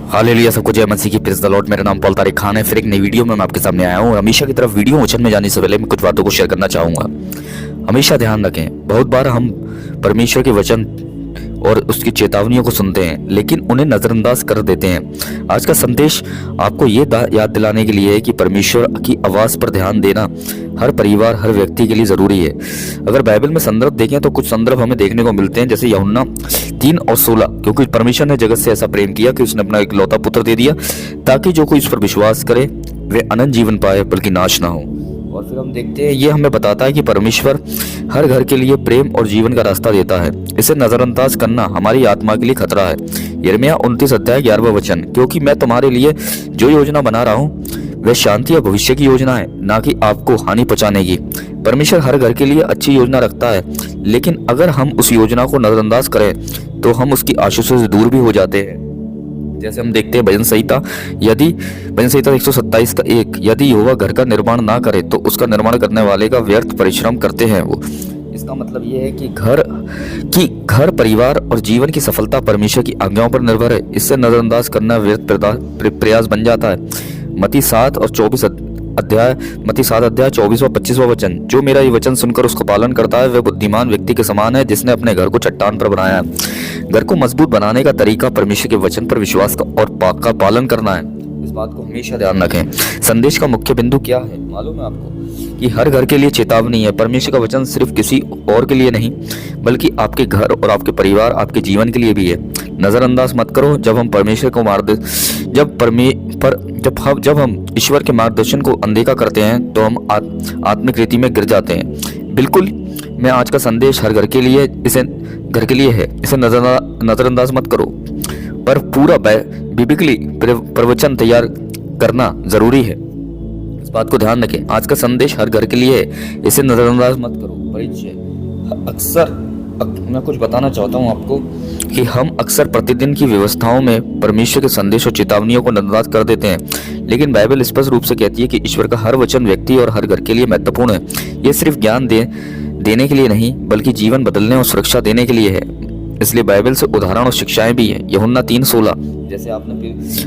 Hallelujah, सबको जय मसीह की, प्रेज़ द लॉर्ड। मेरा नाम पॉल तारिक खान है। फिर एक नई वीडियो में मैं आपके सामने आया हूँ। हमेशा की तरफ वीडियो वचन में जाने से पहले मैं कुछ बातों को शेयर करना चाहूँगा। हमेशा ध्यान रखें, बहुत बार हम परमेश्वर के वचन और उसकी चेतावनियों को सुनते हैं लेकिन उन्हें नज़रअंदाज कर देते हैं। आज का संदेश आपको ये याद दिलाने के लिए है कि परमेश्वर की आवाज़ पर ध्यान देना हर परिवार, हर व्यक्ति के लिए ज़रूरी है। अगर बाइबल में संदर्भ देखें तो कुछ संदर्भ हमें देखने को मिलते हैं, जैसे यूहन्ना 3 और 16, क्योंकि परमेश्वर ने जगत से ऐसा प्रेम किया कि उसने अपना इकलौता पुत्र दे दिया ताकि जो कोई इस पर विश्वास करे वे अनंत जीवन पाए बल्कि नाश ना हो। और फिर हम देखते हैं, ये हमें बताता है कि परमेश्वर हर घर के लिए प्रेम और जीवन का रास्ता देता है। इसे नजरअंदाज करना हमारी आत्मा के लिए खतरा है। यिर्मयाह 29 अध्याय 11वां वचन, क्योंकि मैं तुम्हारे लिए जो योजना बना रहा हूँ वह शांति और भविष्य की योजना है, ना कि आपको हानि पहुंचाने की। परमेश्वर हर घर के लिए अच्छी योजना रखता है, लेकिन अगर हम उस योजना को नजरअंदाज करें तो हम उसकी आशीषों से दूर भी हो जाते हैं। जैसे हम देखते हैं भजन संहिता 127 का 1, यदि यहोवा घर का निर्माण ना करे तो उसका निर्माण करने वाले का व्यर्थ परिश्रम करते हैं वो। इसका मतलब ये है कि घर परिवार और जीवन की सफलता परमेश्वर की आज्ञाओं पर निर्भर है। इससे नजरअंदाज करना व्यर्थ प्रयास बन जाता है। मत्ती 7 अध्याय 24वां 25वां वचन, जो मेरा ये वचन सुनकर उसका पालन करता है वह बुद्धिमान व्यक्ति के समान है जिसने अपने घर को चट्टान पर बनाया। घर को मजबूत बनाने का तरीका परमेश्वर के वचन पर विश्वास और का पालन करना है। इस बात को हमेशा ध्यान रखें। संदेश का मुख्य बिंदु क्या है मालूम है आपको, कि हर घर के लिए चेतावनी है। परमेश्वर का वचन सिर्फ किसी और के लिए नहीं बल्कि आपके घर और आपके परिवार, आपके जीवन के लिए भी है। नजरअंदाज मत करो। जब हम परमेश्वर को जब हम ईश्वर के मार्गदर्शन को अनदेखा करते हैं तो हम आत्मिक रीति में गिर जाते हैं। बिल्कुल, मैं आज का संदेश हर घर के लिए है। इसे नजरअंदाज मत करो, पर पूरा बिब्लिकली प्रवचन तैयार करना जरूरी है। इस बात को ध्यान रखें। आज का संदेश हर घर के लिए है, इसे नजरअंदाज मत करो। मैं कुछ बताना चाहता हूँ आपको कि हम अक्सर प्रतिदिन की व्यवस्थाओं में परमेश्वर के संदेश और चेतावनियों को नजरअंदाज कर देते हैं, लेकिन बाइबल स्पष्ट रूप से कहती है कि ईश्वर का हर वचन व्यक्ति और हर घर के लिए महत्वपूर्ण है। ये सिर्फ ज्ञान देने के लिए नहीं बल्कि जीवन बदलने और सुरक्षा देने के लिए है। इसलिए बाइबल से उदाहरण और शिक्षाएं भी है। यूहन्ना 3:16, जैसे आपने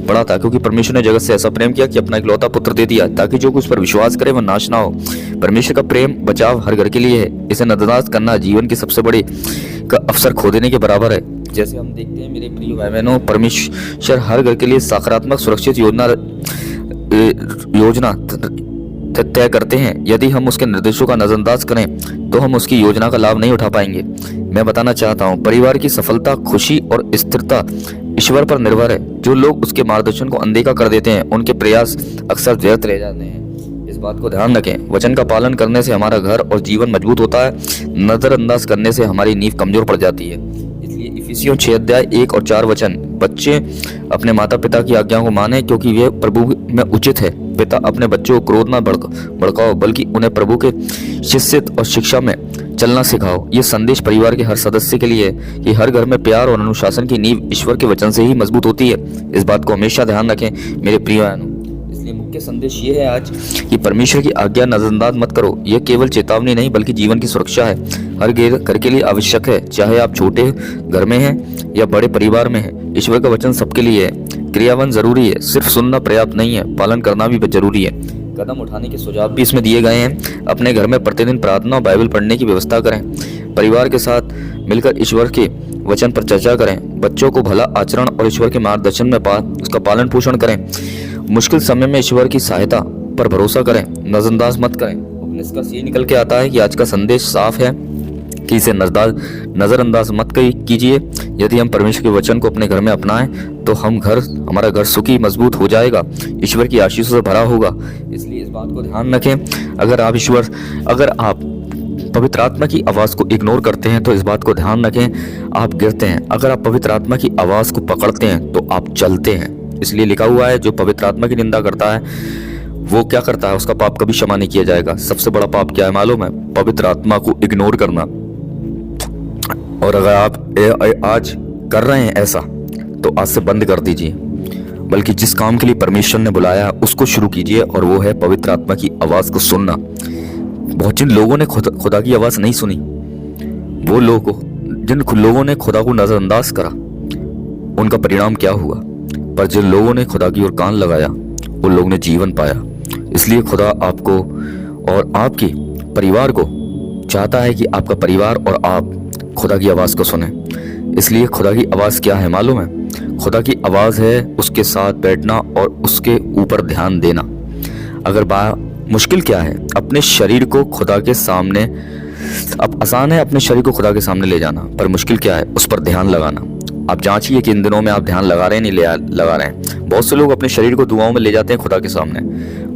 पढ़ा था, क्योंकि परमेश्वर ने जगत से ऐसा प्रेम किया कि अपना इकलौता पुत्र दे दिया ताकि जो कुछ पर विश्वास करे वह नाश ना हो। परमेश्वर का प्रेम बचाव हर घर के लिए है। इसे नजरअंदाज करना जीवन की सबसे बड़ी का अवसर खो देने के बराबर है। जैसे हम देखते हैं मेरे प्रिय भाई बहनों, परमेश्वर हर घर के लिए सकारात्मक सुरक्षित योजना तय करते हैं। यदि हम उसके निर्देशों का नजरअंदाज करें तो हम उसकी योजना का लाभ नहीं उठा पाएंगे। मैं बताना चाहता हूँ, परिवार की सफलता, खुशी और स्थिरता ईश्वर पर निर्भर है। जो लोग उसके मार्गदर्शन को अनदेखा कर देते हैं उनके प्रयास अक्सर व्यर्थ रह जाते हैं। इस बात को ध्यान रखें। वचन का पालन करने से हमारा घर और जीवन मजबूत होता है। नजरअंदाज करने से हमारी नींव कमजोर पड़ जाती है। इसलिए इफिसियों 6 अध्याय 1 और 4 वचन, बच्चे अपने माता पिता की आज्ञा को माने क्योंकि वे प्रभु में उचित है। पिता अपने बच्चों को क्रोध ना भड़काओ बल्कि उन्हें प्रभु के शिष्यत्व और शिक्षा में चलना सिखाओ। ये संदेश परिवार के हर सदस्य के लिए है कि हर घर में प्यार और अनुशासन की नींव ईश्वर के वचन से ही मजबूत होती है। इस बात को हमेशा ध्यान रखें मेरे प्रिय बहनों। इसलिए मुख्य संदेश ये है आज कि परमेश्वर की आज्ञा नजरअंदाज मत करो। यह केवल चेतावनी नहीं बल्कि जीवन की सुरक्षा है। हर घर के लिए आवश्यक है, चाहे आप छोटे घर में हैं या बड़े परिवार में हैं। ईश्वर का वचन सबके लिए है। क्रियावान जरूरी है, सिर्फ सुनना पर्याप्त नहीं है, पालन करना भी जरूरी है। कदम उठाने के सुझाव भी इसमें दिए गए हैं। अपने घर में प्रतिदिन प्रार्थना और बाइबल पढ़ने की व्यवस्था करें। परिवार के साथ मिलकर ईश्वर के वचन पर चर्चा करें। बच्चों को भला आचरण और ईश्वर के मार्गदर्शन में उसका पालन पोषण करें। मुश्किल समय में ईश्वर की सहायता पर भरोसा करें, नजरअंदाज मत करें। निष्कर्ष ये निकल के आता है कि आज का संदेश साफ है कि इसे नजरअंदाज मत कीजिए। यदि हम परमेश्वर के वचन को अपने घर में अपनाएं तो हमारा घर सुखी मजबूत हो जाएगा, ईश्वर की आशीषों से भरा होगा। इसलिए इस बात को ध्यान रखें। अगर आप पवित्र आत्मा की आवाज को इग्नोर करते हैं तो इस बात को ध्यान रखें, आप गिरते हैं। अगर आप पवित्र आत्मा की आवाज को पकड़ते हैं तो आप चलते हैं। इसलिए लिखा हुआ है, जो पवित्र आत्मा की निंदा करता है वो क्या करता है, उसका पाप कभी क्षमा नहीं किया जाएगा। सबसे बड़ा पाप क्या है मालूम है? पवित्र आत्मा को इग्नोर करना। और अगर आप आज कर रहे हैं ऐसा तो आज से बंद कर दीजिए, बल्कि जिस काम के लिए परमेश्वर ने बुलाया उसको शुरू कीजिए, और वो है पवित्र आत्मा की आवाज को सुनना। बहुत जिन लोगों ने खुदा की आवाज नहीं सुनी, वो जिन लोगों ने खुदा को नजरअंदाज करा, उनका परिणाम क्या हुआ? पर जिन लोगों ने खुदा की ओर कान लगाया उन लोगों ने जीवन पाया। इसलिए खुदा आपको और आपके परिवार को चाहता है कि आपका परिवार और आप खुदा की आवाज़ को सुने। इसलिए खुदा की आवाज़ क्या है मालूम है? खुदा की आवाज़ है उसके साथ बैठना और उसके ऊपर ध्यान देना। अगर मुश्किल क्या है? अपने शरीर को खुदा के सामने, अब आसान है अपने शरीर को खुदा के सामने ले जाना, पर मुश्किल क्या है? उस पर ध्यान लगाना। आप जांचिए कि इन दिनों में आप ध्यान लगा रहे हैं नहीं लगा रहे हैं। बहुत से लोग अपने शरीर को दुआओं में ले जाते हैं खुदा के सामने,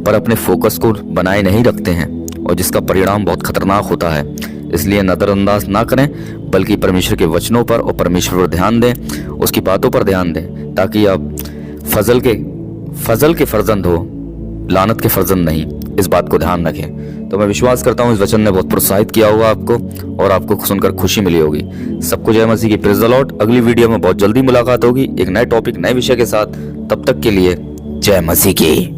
पर अपने फोकस को बनाए नहीं रखते हैं, और जिसका परिणाम बहुत खतरनाक होता है। इसलिए नज़रअंदाज ना करें, बल्कि परमेश्वर के वचनों पर और परमेश्वर पर ध्यान दें, उसकी बातों पर ध्यान दें, ताकि आप फजल के फर्जंद हो, लानत के फर्जंद नहीं। इस बात को ध्यान रखें। तो मैं विश्वास करता हूँ इस वचन ने बहुत प्रोत्साहित किया होगा आपको, और आपको सुनकर खुशी मिली होगी। सबको जय मसीह की, प्रेज़ द लॉर्ड। अगली वीडियो में बहुत जल्दी मुलाकात होगी एक नए टॉपिक, नए विषय के साथ। तब तक के लिए जय मसीह की।